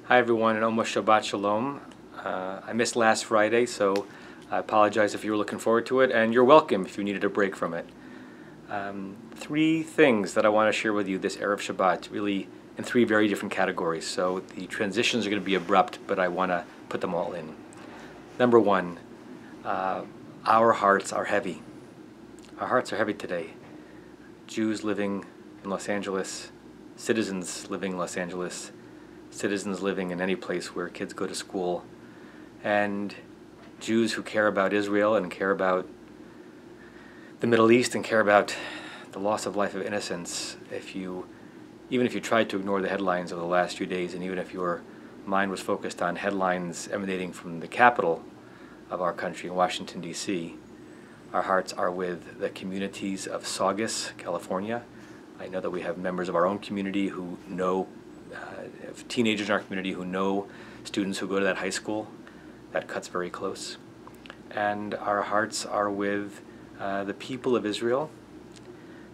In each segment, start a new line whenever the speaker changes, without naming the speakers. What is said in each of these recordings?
Hi everyone, and almost Shabbat Shalom. I missed last Friday, so I apologize if you were looking forward to it, and you're welcome if you needed a break from it. Three things that I want to share with you this Erev Shabbat, really in three very different categories. So the transitions are going to be abrupt, but I want to put them all in. Number one, our hearts are heavy. Our hearts are heavy today. Jews living in Los Angeles, citizens living in Los Angeles, citizens living in any place where kids go to school, and Jews who care about Israel and care about the Middle East and care about the loss of life of innocence. Even if you tried to ignore the headlines of the last few days, and even if your mind was focused on headlines emanating from the capital of our country, Washington, D.C., our hearts are with the communities of Saugus, California. I know that we have members of our own community who know teenagers in our community who know students who go to that high school. That cuts very close. And our hearts are with the people of Israel.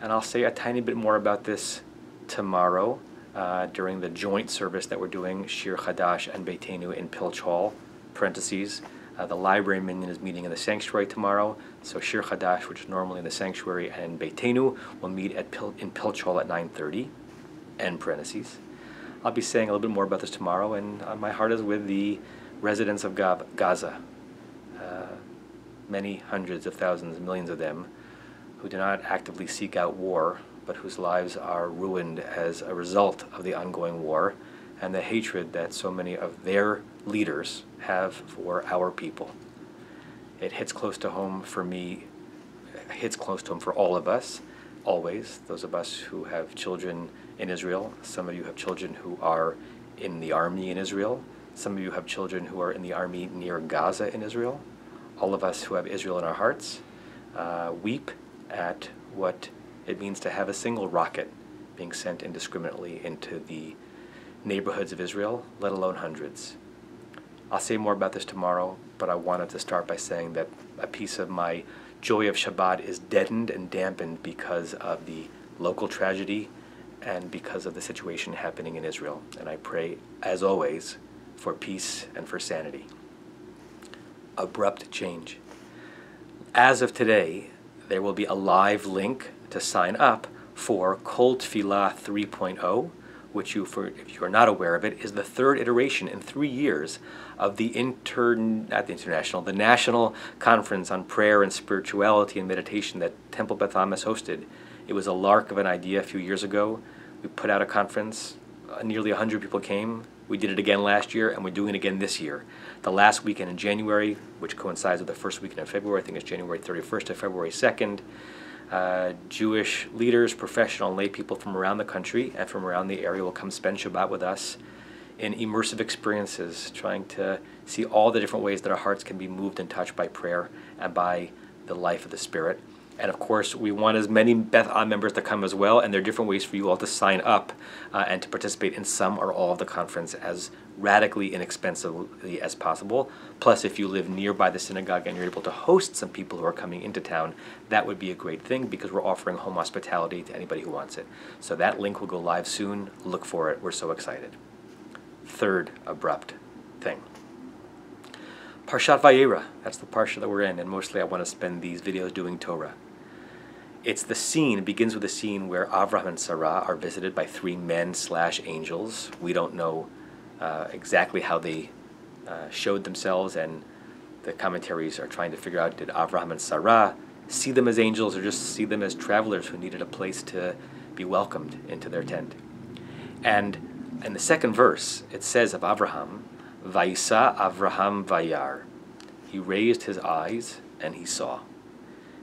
And I'll say a tiny bit more about this tomorrow during the joint service that we're doing, Shir Chadash and Beitenu in Pilch Hall, parentheses. The library minion is meeting in the sanctuary tomorrow, so Shir Chadash, which is normally in the sanctuary, and Beitenu will meet in Pilch Hall at 9:30, end parentheses. I'll be saying a little bit more about this tomorrow, and my heart is with the residents of Gaza, many hundreds of thousands, millions of them, who do not actively seek out war, but whose lives are ruined as a result of the ongoing war and the hatred that so many of their leaders have for our people. It hits close to home for me, it hits close to home for all of us, always, those of us who have children in Israel. Some of you have children who are in the army in Israel. Some of you have children who are in the army near Gaza in Israel. All of us who have Israel in our hearts weep at what it means to have a single rocket being sent indiscriminately into the neighborhoods of Israel, let alone hundreds. I'll say more about this tomorrow, but I wanted to start by saying that a piece of my joy of Shabbat is deadened and dampened because of the local tragedy and because of the situation happening in Israel. And I pray, as always, for peace and for sanity. Abrupt change. As of today, there will be a live link to sign up for Kol Tefillah 3.0, which if you are not aware of it, is the third iteration in 3 years of the National Conference on Prayer and Spirituality and Meditation that Temple Beth Amos hosted. It was a lark of an idea a few years ago. We put out a conference, nearly 100 people came. We did it again last year, and we're doing it again this year. The last weekend in January, which coincides with the first weekend in February, I think it's January 31st to February 2nd, Jewish leaders, professional and lay people from around the country and from around the area will come spend Shabbat with us in immersive experiences, trying to see all the different ways that our hearts can be moved and touched by prayer and by the life of the Spirit. And of course, we want as many Beth Am members to come as well, and there are different ways for you all to sign up and to participate in some or all of the conference as radically inexpensively as possible. Plus, if you live nearby the synagogue and you're able to host some people who are coming into town, that would be a great thing because we're offering home hospitality to anybody who wants it. So that link will go live soon. Look for it. We're so excited. Third abrupt thing. Parshat Vayera. That's the parsha that we're in, and mostly I want to spend these videos doing Torah. It's the scene, it begins with a scene where Avraham and Sarah are visited by three men/angels. We don't know exactly how they showed themselves, and the commentaries are trying to figure out, did Avraham and Sarah see them as angels or just see them as travelers who needed a place to be welcomed into their tent? And in the second verse, it says of Avraham, Vayisa Avraham Vayar. He raised his eyes and he saw.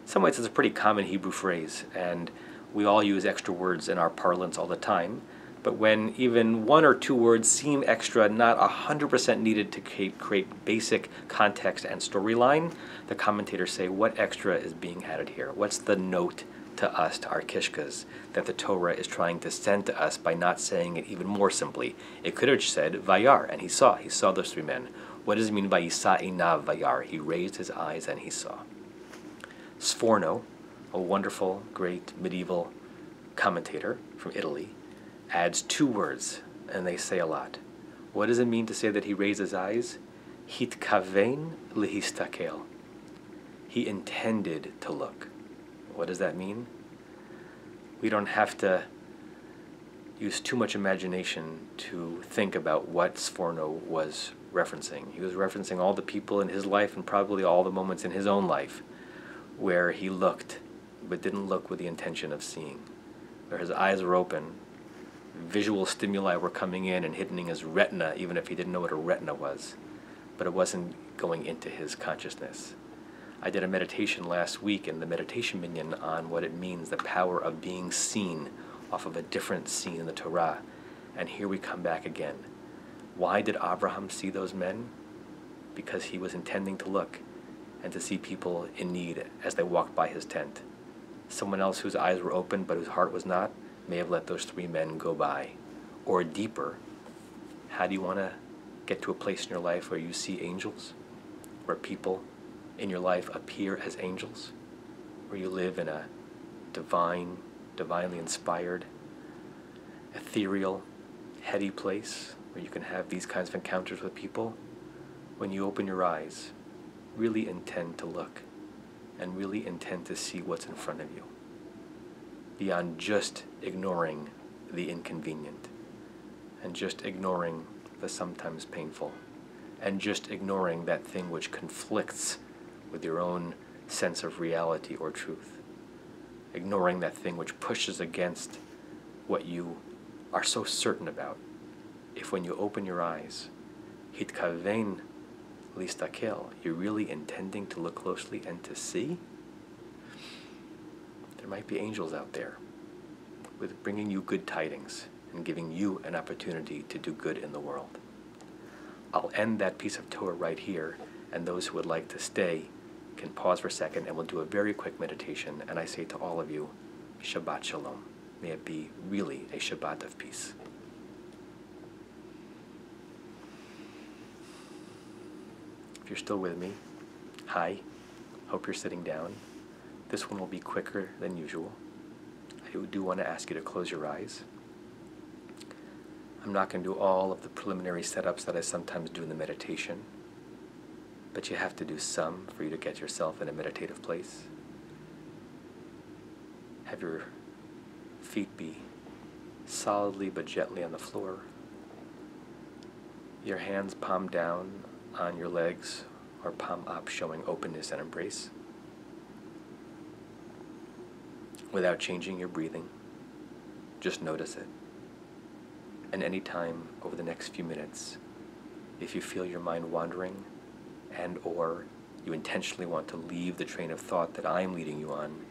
In some ways, it's a pretty common Hebrew phrase, and we all use extra words in our parlance all the time. But when even one or two words seem extra, not 100% needed to create basic context and storyline, the commentators say, what extra is being added here? What's the note to us, to our kishkas, that the Torah is trying to send to us by not saying it even more simply? It could have said, Vayar, and he saw those three men. What does it mean by Yisa Einav Vayar? He raised his eyes and he saw. Sforno, a wonderful, great medieval commentator from Italy, adds two words, and they say a lot. What does it mean to say that he raised his eyes? Hitkavein lehistakel. He intended to look. What does that mean? We don't have to use too much imagination to think about what Sforno was referencing. He was referencing all the people in his life and probably all the moments in his own life where he looked, but didn't look with the intention of seeing, where his eyes were open, visual stimuli were coming in and hitting his retina, even if he didn't know what a retina was, but it wasn't going into his consciousness. I did a meditation last week in the meditation minyan on what it means, the power of being seen off of a different scene in the Torah. And here we come back again. Why did Abraham see those men? Because he was intending to look and to see people in need as they walked by his tent. Someone else whose eyes were open but whose heart was not may have let those 3 men go by. Or deeper, how do you want to get to a place in your life where you see angels? Where people in your life appear as angels? Where you live in a divinely inspired, ethereal, heady place where you can have these kinds of encounters with people? When you open your eyes, really intend to look and really intend to see what's in front of you, beyond just ignoring the inconvenient and just ignoring the sometimes painful and just ignoring that thing which conflicts with your own sense of reality or truth, ignoring that thing which pushes against what you are so certain about. If when you open your eyes, hitkavein listakel, you're really intending to look closely and to see, there might be angels out there with bringing you good tidings and giving you an opportunity to do good in the world. I'll end that piece of Torah right here, and those who would like to stay can pause for a second and we'll do a very quick meditation. And I say to all of you, Shabbat Shalom. May it be really a Shabbat of peace. If you're still with me, hi. Hope you're sitting down. This one will be quicker than usual. I do want to ask you to close your eyes. I'm not going to do all of the preliminary setups that I sometimes do in the meditation, but you have to do some for you to get yourself in a meditative place. Have your feet be solidly but gently on the floor. Your hands palm down on your legs or palm up, showing openness and embrace. Without changing your breathing, just notice it. And any time over the next few minutes, if you feel your mind wandering and or you intentionally want to leave the train of thought that I'm leading you on,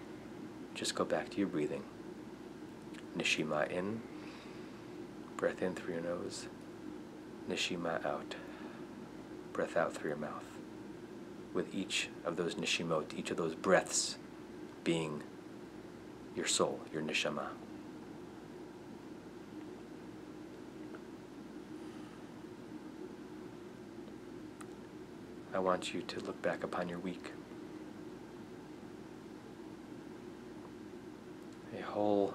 just go back to your breathing. Neshima in, breath in through your nose. Neshima out, breath out through your mouth. With each of those neshimot, each of those breaths being your soul, your neshama. I want you to look back upon your week. A whole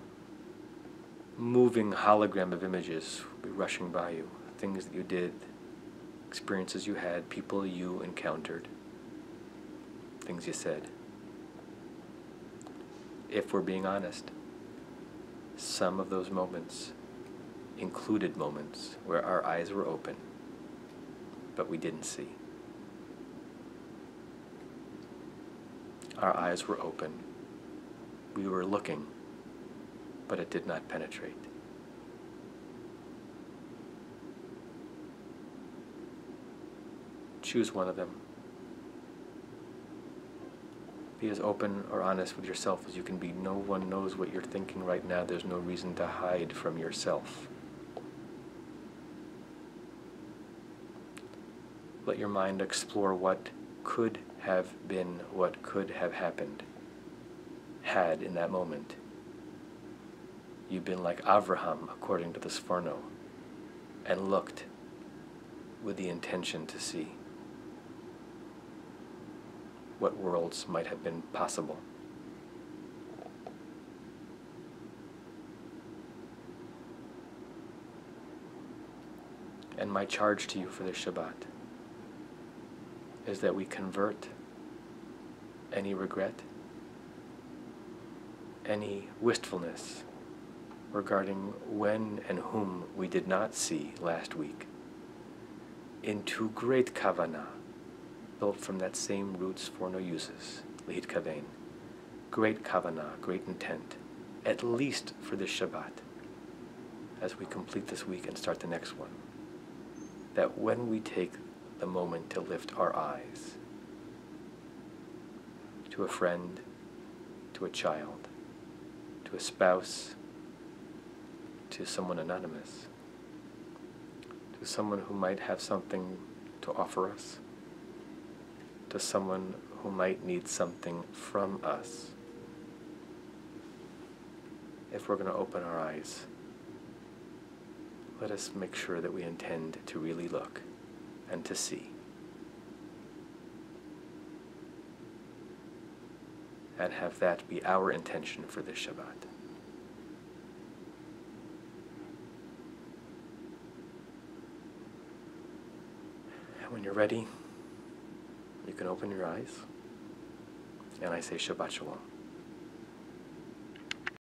moving hologram of images will be rushing by you. Things that you did, experiences you had, people you encountered, things you said. If we're being honest, some of those moments included moments where our eyes were open, but we didn't see. Our eyes were open. We were looking, but it did not penetrate. Choose one of them. Be as open or honest with yourself as you can be. No one knows what you're thinking right now. There's no reason to hide from yourself. Let your mind explore what could have been, what could have happened, had in that moment you been like Avraham, according to the Sforno, and looked with the intention to see. What worlds might have been possible. And my charge to you for this Shabbat is that we convert any regret, any wistfulness regarding when and whom we did not see last week into great kavanah, built from that same roots for no uses, lehit kavein, great kavanah, great intent, at least for this Shabbat, as we complete this week and start the next one, that when we take the moment to lift our eyes to a friend, to a child, to a spouse, to someone anonymous, to someone who might have something to offer us, to someone who might need something from us. If we're going to open our eyes, let us make sure that we intend to really look and to see, and have that be our intention for this Shabbat. And when you're ready, you can open your eyes, and I say Shabbat Shalom.